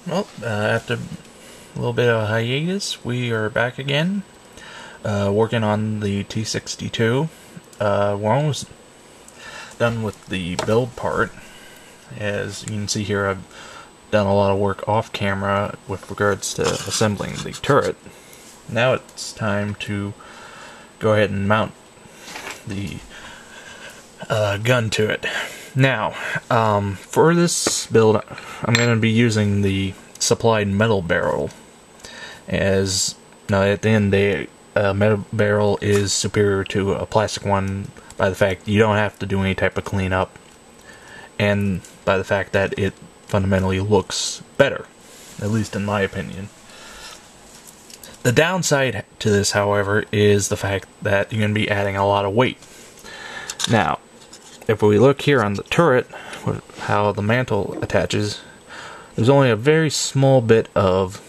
Well, after a little bit of a hiatus, we are back again, working on the T-62. We're almost done with the build part. As you can see here, I've done a lot of work off camera with regards to assembling the turret. Now it's time to go ahead and mount the gun to it. Now, for this build, I'm going to be using the supplied metal barrel, as now at the end of the day, a metal barrel is superior to a plastic one by the fact you don't have to do any type of cleanup, and by the fact that it fundamentally looks better, at least in my opinion. The downside to this, however, is the fact that you're going to be adding a lot of weight. Now, if we look here on the turret, how the mantle attaches, there's only a very small bit of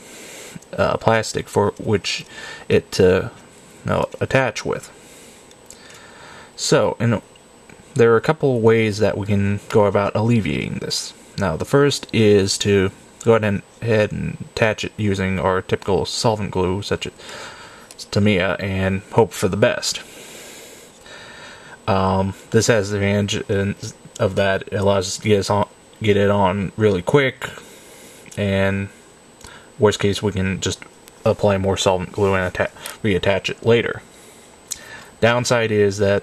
plastic for which it to attach with. So, there are a couple of ways that we can go about alleviating this. Now, the first is to go ahead and attach it using our typical solvent glue, such as Tamiya, and hope for the best. This has the advantage of that it allows us to get it on really quick, and worst case we can just apply more solvent glue and reattach it later. Downside is that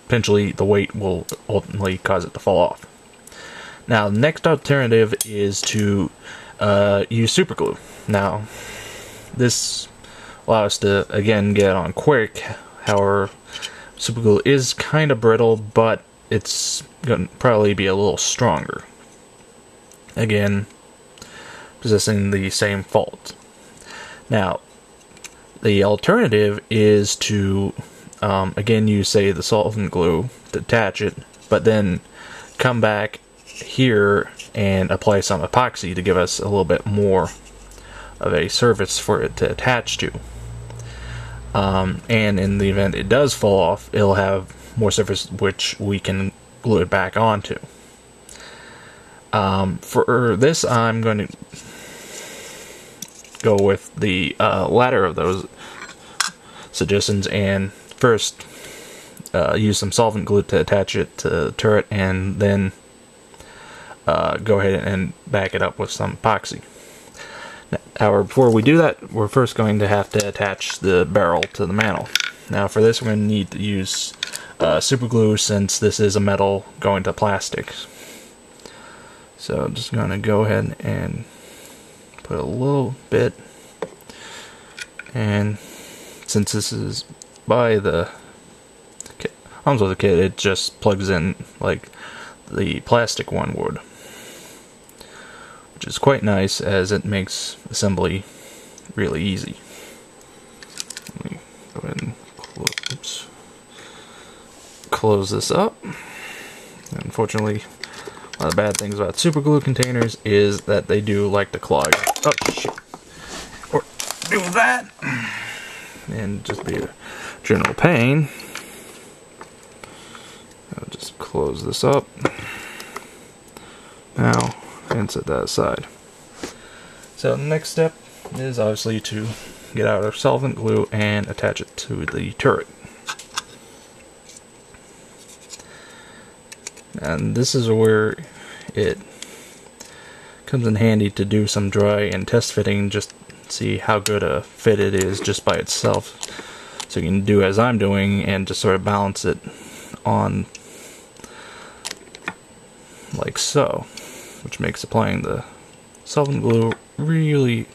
potentially the weight will ultimately cause it to fall off. Now, the next alternative is to use super glue. Now, this allows us to again get it on quick. However, super glue is kind of brittle, but it's going to probably be a little stronger. Again, possessing the same fault. Now, the alternative is to, again, use, say, the solvent glue to attach it, but then come back here and apply some epoxy to give us a little bit more of a surface for it to attach to. And in the event it does fall off, it'll have more surface which we can glue it back onto. For this, I'm going to go with the latter of those suggestions, and first use some solvent glue to attach it to the turret, and then go ahead and back it up with some epoxy. However, before we do that, we're first going to have to attach the barrel to the mantle. Now, for this, we're going to need to use super glue, since this is a metal going to plastic. So I'm just going to go ahead and put a little bit, and since this is by the comes with the kit, it just plugs in like the plastic one would, which is quite nice as it makes assembly really easy. Let me go ahead and close this up. Unfortunately, one of the bad things about super glue containers is that they do like to clog. Oh shit! Or do that, and just be a general pain. I'll just close this up now and set that aside. So the next step is obviously to get out our solvent glue and attach it to the turret. And this is where it comes in handy to do some dry and test fitting, just see how good a fit it is just by itself. So you can do as I'm doing and just sort of balance it on like so, which makes applying the solvent glue really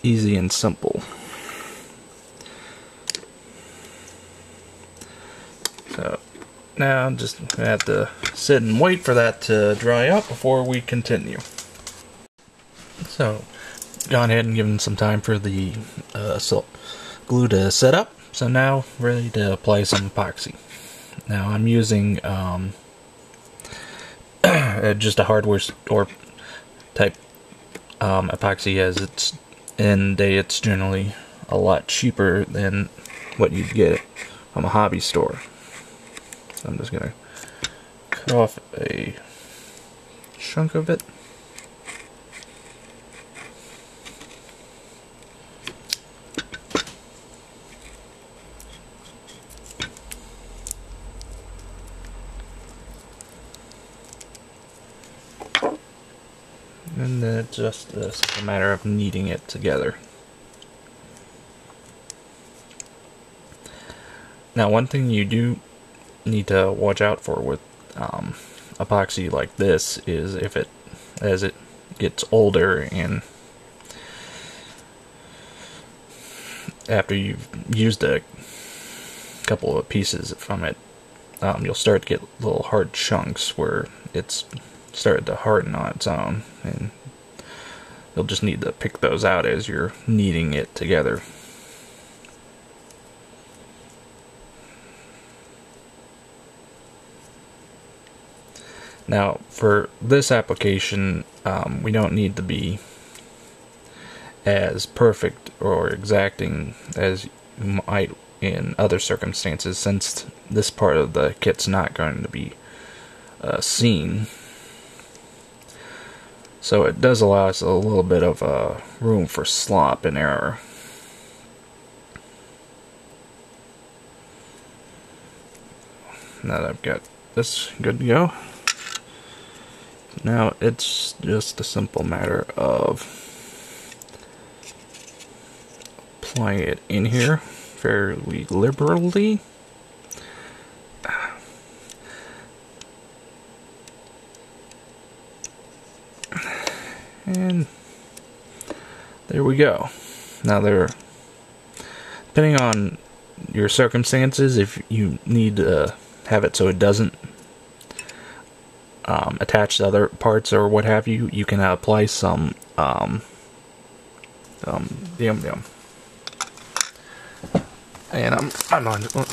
easy and simple. So now I'm just going to have to sit and wait for that to dry up before we continue. So, gone ahead and given some time for the glue to set up. So now, ready to apply some epoxy. Now I'm using just a hardware store type epoxy, as it's it's generally a lot cheaper than what you'd get from a hobby store. So I'm just gonna cut off a chunk of it. And then it's just a matter of kneading it together. Now, one thing you do need to watch out for with epoxy like this is as it gets older and after you've used a couple of pieces from it, you'll start to get little hard chunks where it's started to harden on its own, and you'll just need to pick those out as you're kneading it together. Now, for this application, we don't need to be as perfect or exacting as you might in other circumstances, since this part of the kit's not going to be seen. So it does allow us a little bit of room for slop and error. Now that I've got this good to go, now it's just a simple matter of applying it in here fairly liberally. And there we go. Now depending on your circumstances, if you need to have it so it doesn't attach to other parts or what have you, you can apply some and I'm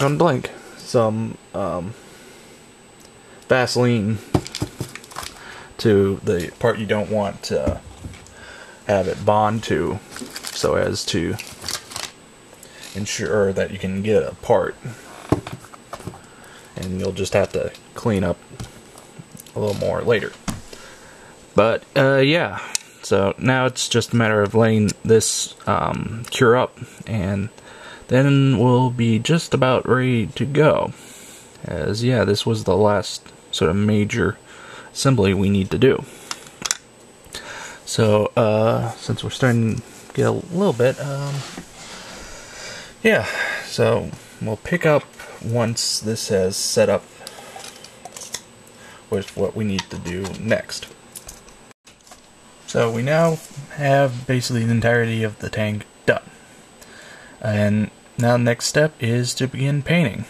on blank. Some Vaseline to the part you don't want to have it bond to, so as to ensure that you can get it apart. And you'll just have to clean up a little more later. But yeah, so now it's just a matter of letting this cure up, and then we'll be just about ready to go. As yeah, this was the last sort of major assembly we need to do. So since we're starting to get a little bit, yeah, so we'll pick up once this has set up with what we need to do next. So we now have basically the entirety of the tank done. And now the next step is to begin painting.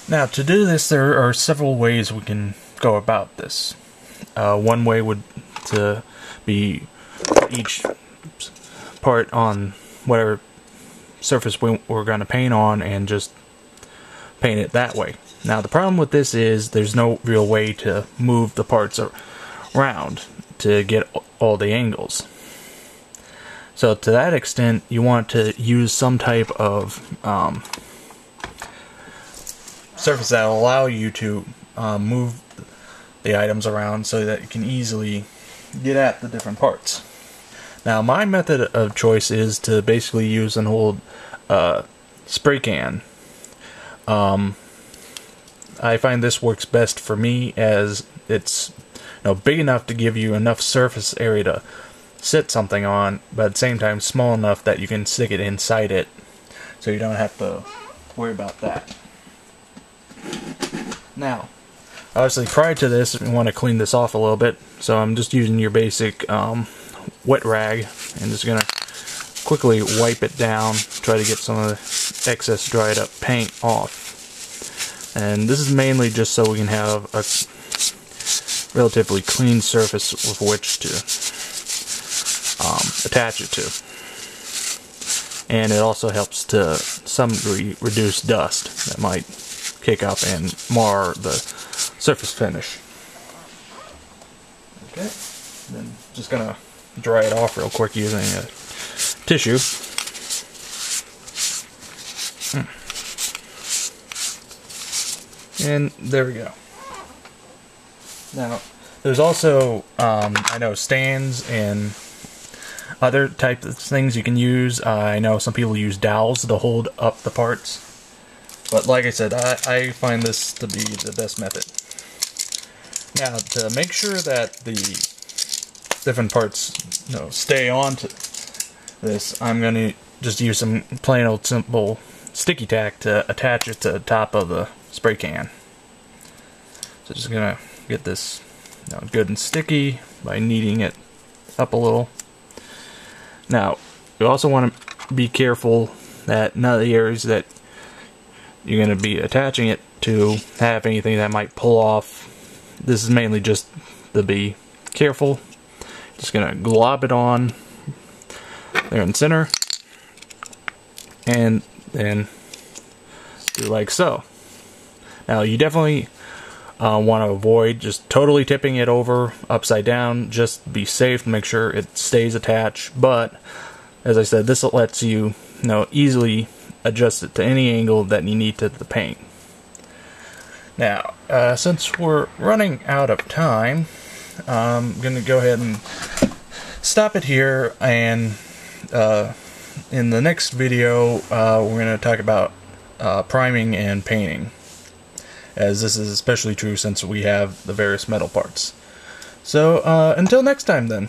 Now to do this, there are several ways we can go about this. One way would to be each part on whatever surface we're going to paint on and just paint it that way. Now the problem with this is there's no real way to move the parts around to get all the angles. So to that extent, you want to use some type of surface that will allow you to move the items around so that you can easily get at the different parts. Now my method of choice is to basically use an old spray can. I find this works best for me, as it's big enough to give you enough surface area to sit something on, but at the same time small enough that you can stick it inside it, so you don't have to worry about that. Now, obviously prior to this, we want to clean this off a little bit, so I'm just using your basic wet rag and just going to quickly wipe it down, try to get some of the excess dried up paint off. And this is mainly just so we can have a relatively clean surface with which to attach it to. And it also helps to some degree reduce dust that might kick up and mar the surface finish. Okay, then just gonna dry it off real quick using a tissue. And there we go. Now, there's also, I know, stands and other types of things you can use. I know some people use dowels to hold up the parts. But like I said, I find this to be the best method. Now, to make sure that the different parts stay on to this, I'm going to just use some plain old simple sticky tack to attach it to the top of the spray can. So just going to get this good and sticky by kneading it up a little. Now, you also want to be careful that none of the areas that you're going to be attaching it to have anything that might pull off. This is mainly just to be careful. Just going to glob it on there in the center, and then do like so. Now, you definitely want to avoid just totally tipping it over upside down. Just be safe, make sure it stays attached. But as I said, this lets you easily adjust it to any angle that you need to the paint. Now, since we're running out of time, I'm going to go ahead and stop it here, and in the next video we're going to talk about priming and painting, as this is especially true since we have the various metal parts. So until next time then.